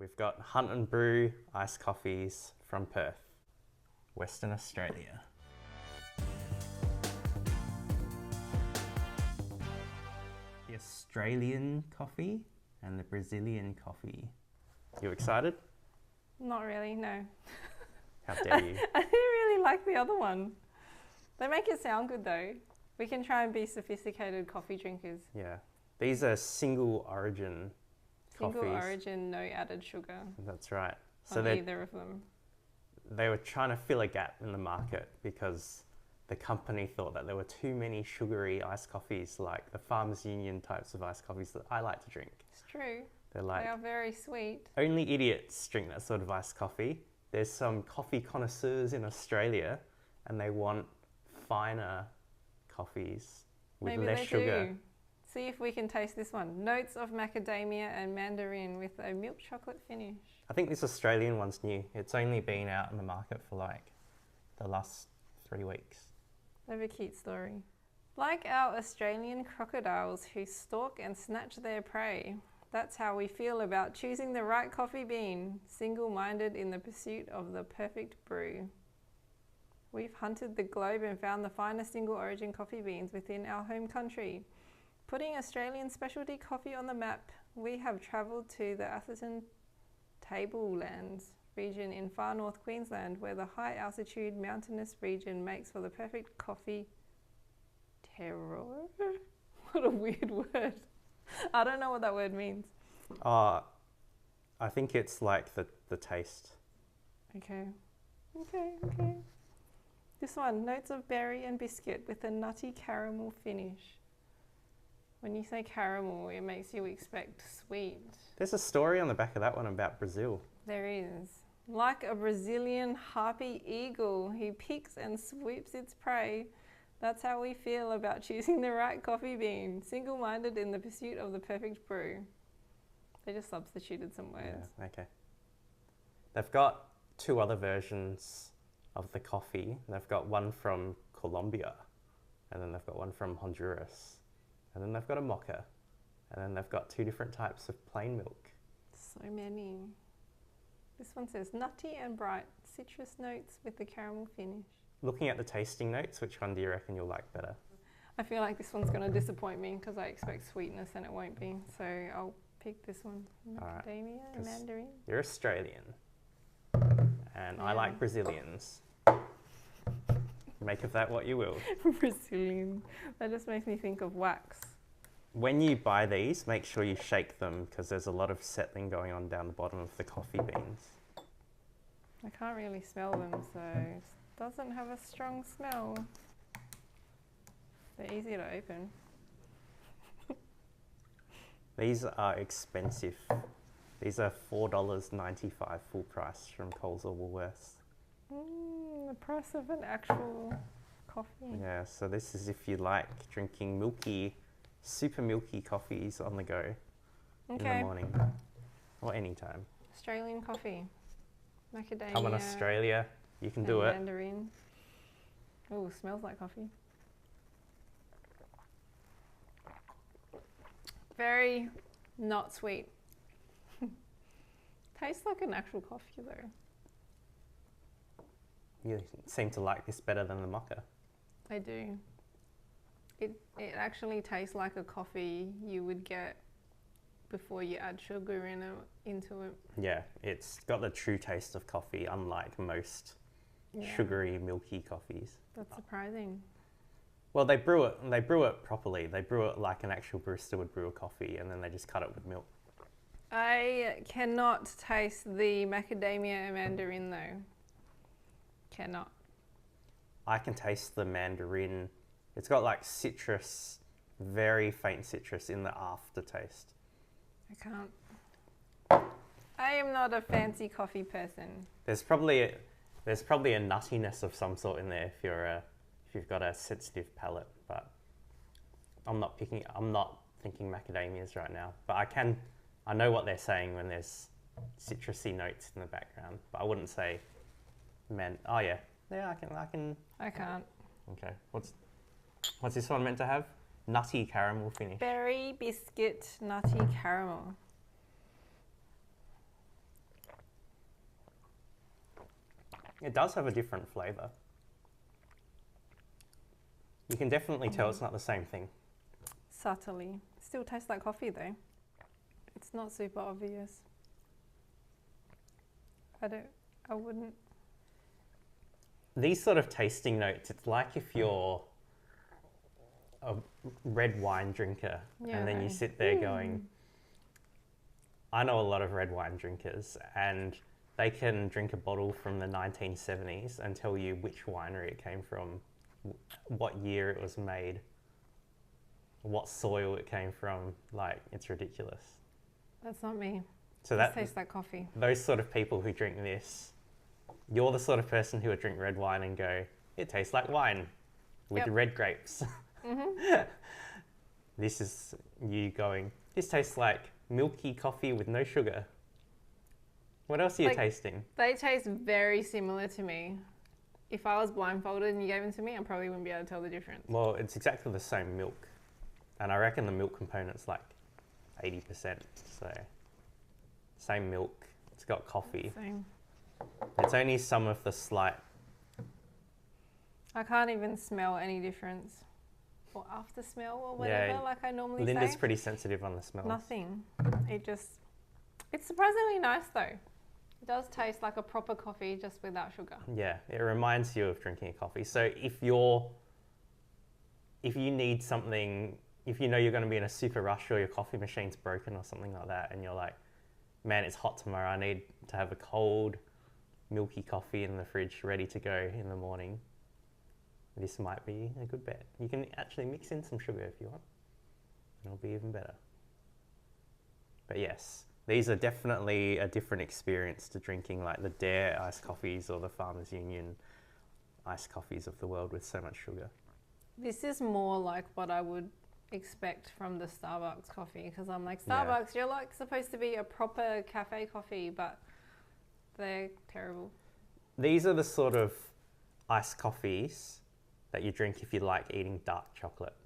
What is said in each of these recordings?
We've got Hunt and Brew iced coffees from Perth, Western Australia. The Australian coffee and the Brazilian coffee. You excited? Not really, no. How dare you? I didn't really like the other one. They make it sound good though. We can try and be sophisticated coffee drinkers. Yeah. These are single origin Single coffees. origin, no added sugar That's right. on either of them. They were trying to fill a gap in the market because the company thought that there were too many sugary iced coffees, like the Farmers Union types of iced coffees that I like to drink. It's true. They're like, They are very sweet. only idiots drink that sort of iced coffee. There's some coffee connoisseurs in Australia and they want finer coffees with Maybe less they sugar. do. See if we can taste this one. Notes of macadamia and mandarin with a milk chocolate finish. I think this Australian one's new. It's only been out in the market for like the last 3 weeks. They have a cute story. Like our Australian crocodiles who stalk and snatch their prey, that's how we feel about choosing the right coffee bean, single-minded in the pursuit of the perfect brew. We've hunted the globe and found the finest single origin coffee beans within our home country. Putting Australian specialty coffee on the map, we have travelled to the Atherton Tablelands region in far North Queensland, where the high altitude mountainous region makes for the perfect coffee terroir. What a weird word. I don't know what that word means. I think it's like the taste. Okay. This one, notes of berry and biscuit with a nutty caramel finish. When you say caramel, it makes you expect sweet. There's a story on the back of that one about Brazil. There is. Like a Brazilian harpy eagle who picks and swoops its prey, that's how we feel about choosing the right coffee bean, single-minded in the pursuit of the perfect brew. They just substituted some words. Yeah, okay. They've got 2 other versions of the coffee. They've got one from Colombia, and then they've got one from Honduras, and then they've got a mocha, and then they've got 2 different types of plain milk. So many. This one says nutty and bright, citrus notes with the caramel finish. Looking at the tasting notes, which one do you reckon you'll like better? I feel like this one's going to disappoint me because I expect sweetness and it won't be. So I'll pick this one. Macadamia and mandarin. You're Australian, and I like Brazilians. Make of that what you will. Brazilian. That just makes me think of wax. When you buy these, make sure you shake them because there's a lot of settling going on down the bottom of the coffee beans. I can't really smell them, so it doesn't have a strong smell. They're easy to open. These are expensive. These are $4.95 full price from Coles or Woolworths. The price of an actual coffee. Yeah, so this is if you like drinking milky, super milky coffees on the go in the morning or anytime. Australian coffee. Macadamia. Come on, Australia, you can do it. Mandarin. Oh, smells like coffee. Very not sweet. Tastes like an actual coffee though. You seem to like this better than the mocha. I do. It actually tastes like a coffee you would get before you add sugar into it. Yeah, it's got the true taste of coffee, unlike most sugary, milky coffees. That's surprising. Well, they brew it properly. They brew it like an actual barista would brew a coffee, and then they just cut it with milk. I cannot taste the macadamia and mandarin though. Cannot. I can taste the mandarin. It's got like citrus, very faint citrus in the aftertaste. I can't. I am not a fancy coffee person. There's probably a nuttiness of some sort in there if you've got a sensitive palate, but I'm not thinking macadamias right now. But I know what they're saying when there's citrusy notes in the background, but I wouldn't say I can. I can't. Okay. What's this one meant to have? Nutty caramel finish. Berry biscuit nutty caramel. It does have a different flavour. You can definitely tell it's not the same thing. Subtly. Still tastes like coffee though. It's not super obvious. I wouldn't. These sort of tasting notes, it's like if you're a red wine drinker and then you sit there going, I know a lot of red wine drinkers and they can drink a bottle from the 1970s and tell you which winery it came from, what year it was made, what soil it came from. Like, it's ridiculous. That's not me. So that tastes like coffee. Those sort of people who drink this, you're the sort of person who would drink red wine and go, it tastes like wine with red grapes. This is you going, this tastes like milky coffee with no sugar. What else are you tasting? They taste very similar to me. If I was blindfolded and you gave them to me, I probably wouldn't be able to tell the difference. Well, it's exactly the same milk. And I reckon the milk component's like 80%. So, same milk. It's got coffee. Same. It's only some of the slight... I can't even smell any difference. Or after smell or whatever, like I normally say. Linda's pretty sensitive on the smells. Nothing. It's surprisingly nice though. It does taste like a proper coffee just without sugar. Yeah, it reminds you of drinking a coffee. So if you need something, if you know you're going to be in a super rush or your coffee machine's broken or something like that, and you're like, man, it's hot tomorrow, I need to have a cold, milky coffee in the fridge ready to go in the morning, this might be a good bet. You can actually mix in some sugar if you want. It'll be even better. But yes, these are definitely a different experience to drinking like the Dare iced coffees or the Farmers Union iced coffees of the world with so much sugar. This is more like what I would expect from the Starbucks coffee, because I'm like, Starbucks, you're like supposed to be a proper cafe coffee, but they're terrible. These are the sort of iced coffees that you drink if you like eating dark chocolate.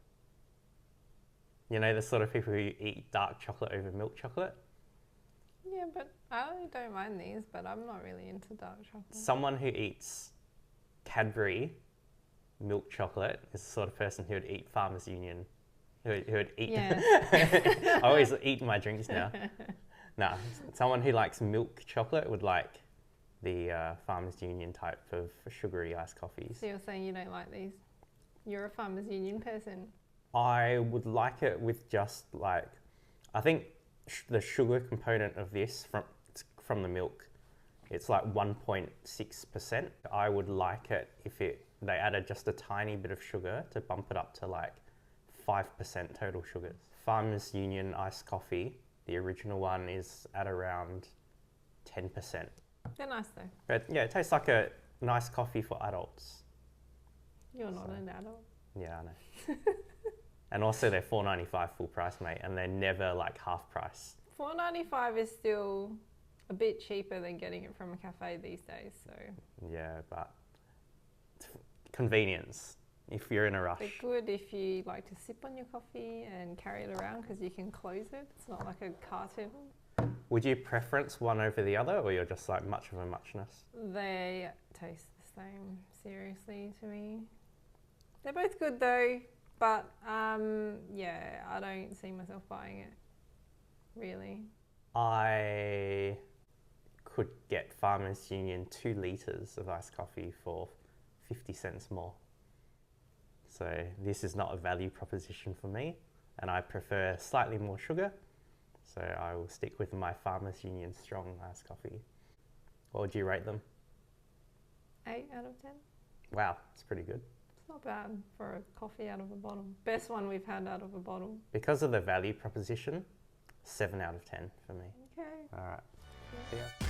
You know, the sort of people who eat dark chocolate over milk chocolate? Yeah, but I don't mind these, but I'm not really into dark chocolate. Someone who eats Cadbury milk chocolate is the sort of person who would eat Farmers Union, who would eat... Yeah. I always eat my drinks now. No, someone who likes milk chocolate would like the Farmers Union type of sugary iced coffees. So you're saying you don't like these? You're a Farmers Union person. I would like it with just like, I think the sugar component of this from the milk, it's like 1.6%. I would like it if they added just a tiny bit of sugar to bump it up to like 5% total sugars. Farmers Union iced coffee, the original one, is at around 10%. They're nice though. But yeah, it tastes like a nice coffee for adults. You're not an adult. Yeah, I know. And also they're $4.95 full price, mate, and they're never like half price. $4.95 is still a bit cheaper than getting it from a cafe these days, so. Yeah, but it's convenience if you're in a rush. They're good if you like to sip on your coffee and carry it around because you can close it. It's not like a carton. Would you preference one over the other, or you're just like much of a muchness? They taste the same, seriously, to me. They're both good though, but yeah, I don't see myself buying it, really. I could get Farmers Union 2 litres of iced coffee for 50 cents more. So this is not a value proposition for me, and I prefer slightly more sugar. So I will stick with my Farmers Union strong iced coffee. What would you rate them? 8 out of 10. Wow, it's pretty good. It's not bad for a coffee out of a bottle. Best one we've had out of a bottle. Because of the value proposition, 7 out of 10 for me. Okay. All right. See ya.